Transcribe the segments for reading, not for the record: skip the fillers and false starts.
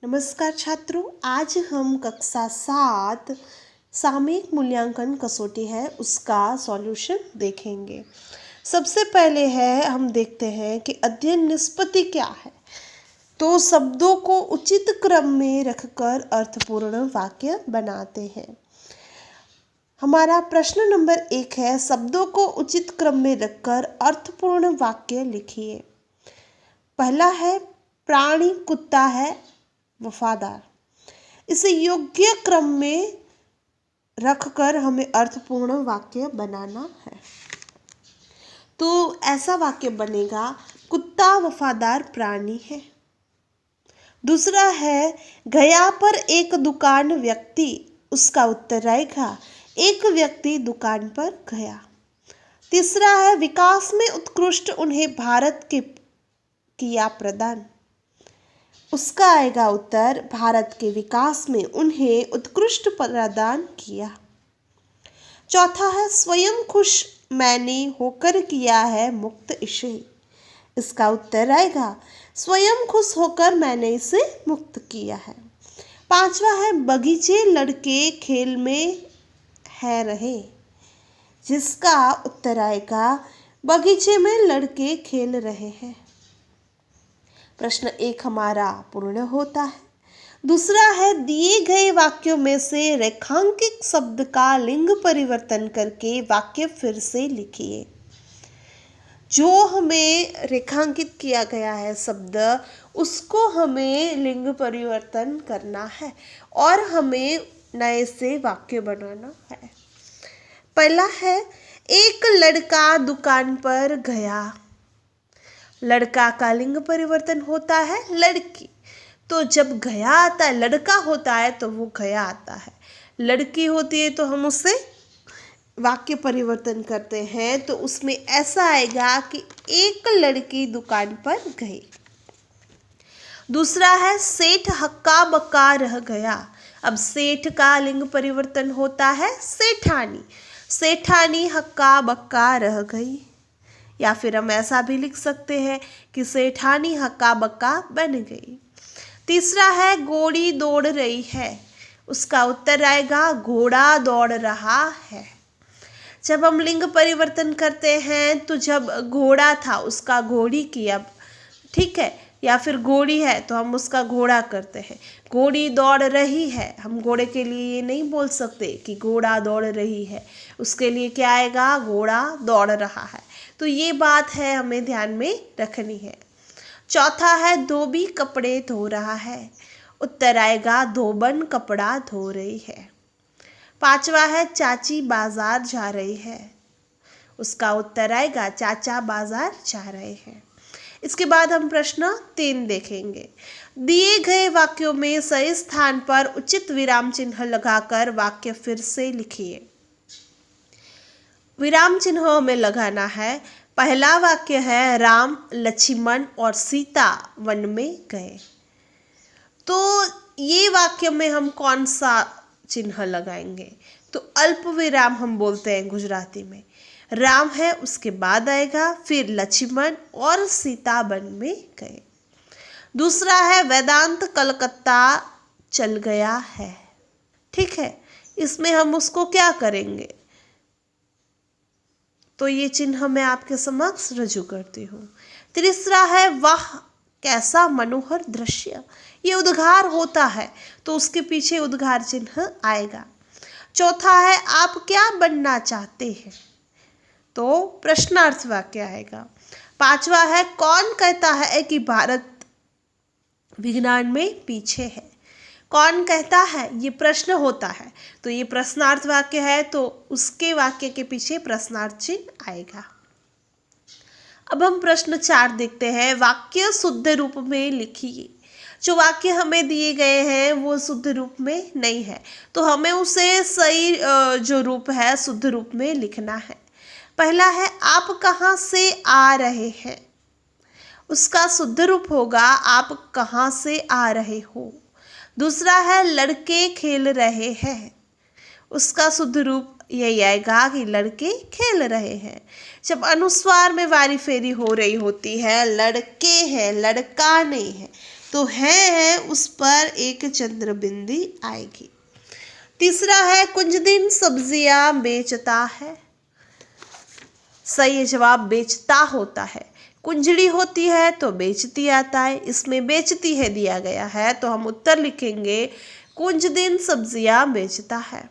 नमस्कार छात्रों, आज हम कक्षा 7 सामयिक मूल्यांकन कसौटी है उसका सॉल्यूशन देखेंगे। सबसे पहले हम देखते हैं कि अध्ययन निष्पत्ति क्या है। तो शब्दों को उचित क्रम में रखकर अर्थपूर्ण वाक्य बनाते हैं। हमारा प्रश्न नंबर 1 है, शब्दों को उचित क्रम में रखकर अर्थपूर्ण वाक्य लिखिए। पहला है, प्राणी कुत्ता है वफादार। इसे योग्य क्रम में रखकर हमें अर्थपूर्ण वाक्य बनाना है। तो ऐसा वाक्य बनेगा, कुत्ता वफादार प्राणी है। दूसरा है, गया पर एक दुकान व्यक्ति। उसका उत्तर आएगा, एक व्यक्ति दुकान पर गया। तीसरा है, विकास में उत्कृष्ट उन्हें भारत के किया प्रदान। उसका आएगा उत्तर, भारत के विकास में उन्हें उत्कृष्ट प्रदान किया। चौथा है, स्वयं खुश मैंने होकर किया है मुक्त इसे। इसका उत्तर आएगा, स्वयं खुश होकर मैंने इसे मुक्त किया है। पांचवा है, बगीचे लड़के खेल में है रहे। जिसका उत्तर आएगा, बगीचे में लड़के खेल रहे हैं। प्रश्न 1 हमारा पूर्ण होता है। दूसरा है, दिए गए वाक्यों में से रेखांकित शब्द का लिंग परिवर्तन करके वाक्य फिर से लिखिए। जो हमें रेखांकित किया गया है शब्द, उसको हमें लिंग परिवर्तन करना है और हमें नए से वाक्य बनाना है। पहला है, एक लड़का दुकान पर गया। लड़का का लिंग परिवर्तन होता है लड़की। तो जब गया आता है, लड़का होता है तो वो गया आता है। लड़की होती है तो हम उससे वाक्य परिवर्तन करते हैं। तो उसमें ऐसा आएगा कि एक लड़की दुकान पर गई। दूसरा है, सेठ हक्का बक्का रह गया। अब सेठ का लिंग परिवर्तन होता है सेठानी। सेठानी हक्का बक्का रह गई। या फिर हम ऐसा भी लिख सकते हैं कि सेठानी हक्का बक्का बन गई। तीसरा है, घोड़ी दौड़ रही है। उसका उत्तर आएगा, घोड़ा दौड़ रहा है। जब हम लिंग परिवर्तन करते हैं तो जब घोड़ा था उसका घोड़ी किया, ठीक है, या फिर घोड़ी है तो हम उसका घोड़ा करते हैं। घोड़ी दौड़ रही है, हम घोड़े के लिए ये नहीं बोल सकते कि घोड़ा दौड़ रही है। उसके लिए क्या आएगा, घोड़ा दौड़ रहा है। तो ये बात है, हमें ध्यान में रखनी है। चौथा है, धोबी कपड़े धो रहा है। उत्तर आएगा, धोबन कपड़ा धो रही है। पांचवा है, चाची बाजार जा रही है। उसका उत्तर आएगा, चाचा बाजार जा रहे हैं। इसके बाद हम प्रश्न 3 देखेंगे। दिए गए वाक्यों में सही स्थान पर उचित विराम चिन्ह लगाकर वाक्य फिर से लिखिए। विराम चिन्हों में लगाना है। पहला वाक्य है, राम लक्ष्मण और सीता वन में गए। तो ये वाक्य में हम कौन सा चिन्ह लगाएंगे? तो अल्प विराम हम बोलते हैं गुजराती में। राम है, उसके बाद आएगा फिर लक्ष्मण और सीता वन में गए। दूसरा है, वेदांत कलकत्ता चल गया है। ठीक है, इसमें हम उसको क्या करेंगे? तो ये चिन्ह मैं आपके समक्ष रजू करती हूँ। तीसरा है, वाह कैसा मनोहर दृश्य। ये उद्गार होता है तो उसके पीछे उद्गार चिन्ह आएगा। चौथा है, आप क्या बनना चाहते हैं? तो प्रश्नार्थ वाक्य आएगा। पांचवा है, कौन कहता है कि भारत विज्ञान में पीछे है? कौन कहता है, ये प्रश्न होता है तो ये प्रश्नार्थ वाक्य है, तो उसके वाक्य के पीछे प्रश्नार्थ चिन्ह आएगा। अब हम प्रश्न 4 देखते हैं। वाक्य शुद्ध रूप में लिखिए। जो वाक्य हमें दिए गए हैं वो शुद्ध रूप में नहीं है, तो हमें उसे सही जो रूप है शुद्ध रूप में लिखना है। पहला है, आप कहाँ से आ रहे हैं? उसका शुद्ध रूप होगा, आप कहाँ से आ रहे हो। दूसरा है, लड़के खेल रहे हैं। उसका शुद्ध रूप यही आएगा कि लड़के खेल रहे हैं। जब अनुस्वार में वारी फेरी हो रही होती है, लड़के हैं लड़का नहीं है, तो है उस पर एक चंद्र बिंदी आएगी। तीसरा है कुछ दिन सब्जियां बेचता है। सही जवाब बेचता होता है। कुंजड़ी होती है तो बेचती आता है, इसमें बेचती है दिया गया है तो हम उत्तर लिखेंगे कुछ दिन सब्जियां बेचता है।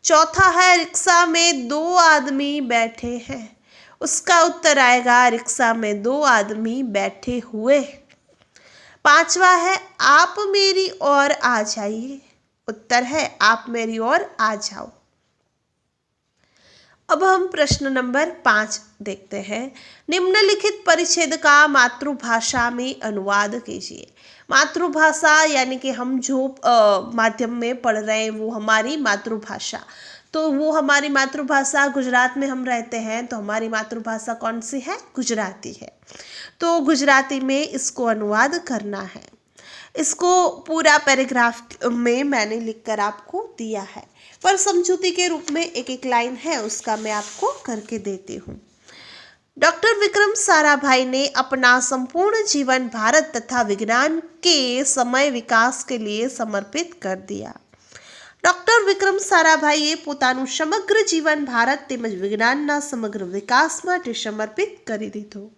चौथा है रिक्शा में 2 आदमी बैठे हैं। उसका उत्तर आएगा रिक्शा में 2 आदमी बैठे हुए। पांचवा है आप मेरी ओर आ जाइए। उत्तर है आप मेरी ओर आ जाओ। अब हम प्रश्न नंबर 5 देखते हैं। निम्नलिखित परिच्छेद का मातृभाषा में अनुवाद कीजिए। मातृभाषा यानी कि हम जो माध्यम में पढ़ रहे हैं वो हमारी मातृभाषा, तो वो हमारी मातृभाषा गुजरात में हम रहते हैं तो हमारी मातृभाषा कौन सी है? गुजराती है। तो गुजराती में इसको अनुवाद करना है। इसको पूरा पैराग्राफ में मैंने लिखकर आपको दिया है, पर समझौते के रूप में एक एक लाइन है उसका मैं आपको करके देती हूँ। डॉक्टर विक्रम साराभाई ने अपना संपूर्ण जीवन भारत तथा विज्ञान के समय विकास के लिए समर्पित कर दिया। डॉक्टर विक्रम साराभाઈએ પોતાનું સમગ્ર જીવન ભારત તેમજ વિજ્ઞાનના સમગ્ર વિકાસ માટે સમર્પિત કરી દીધું।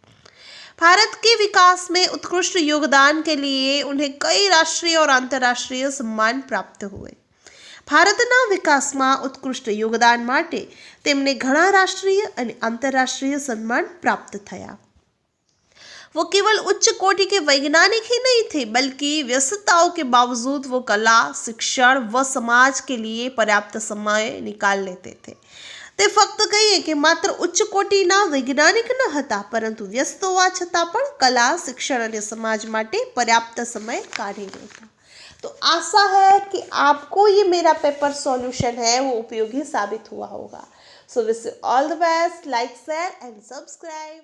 भारत के विकास में उत्कृष्ट योगदान के लिए उन्हें कई राष्ट्रीय और अंतर्राष्ट्रीय सम्मान प्राप्त हुए। भारतना विकासમાં उत्कृष्ट योगदान માટે તેમને ઘણા રાષ્ટ્રીય અને अंतर्राष्ट्रीय सम्मान प्राप्त થયા। वो केवल उच्च कोटि के वैज्ञानिक ही नहीं थे, बल्कि व्यस्तताओं के बावजूद वो कला, शिक्षण व समाज के लिए पर्याप्त समय निकाल लेते थे। તે ફક્ત કહીએ કે માત્ર ઉચ્ચ કોટીના વૈજ્ઞાનિક ન હતા, પરંતુ વ્યસ્ત હોવા છતાં પણ કલા, શિક્ષણ અને સમાજ માટે पर्याप्त समय काढ़ी लेता। तो आशा है कि आपको ये मेरा पेपर सॉल्यूशन है वो उपयोगी साबित हुआ होगा। So wish you all the best, like, share and subscribe.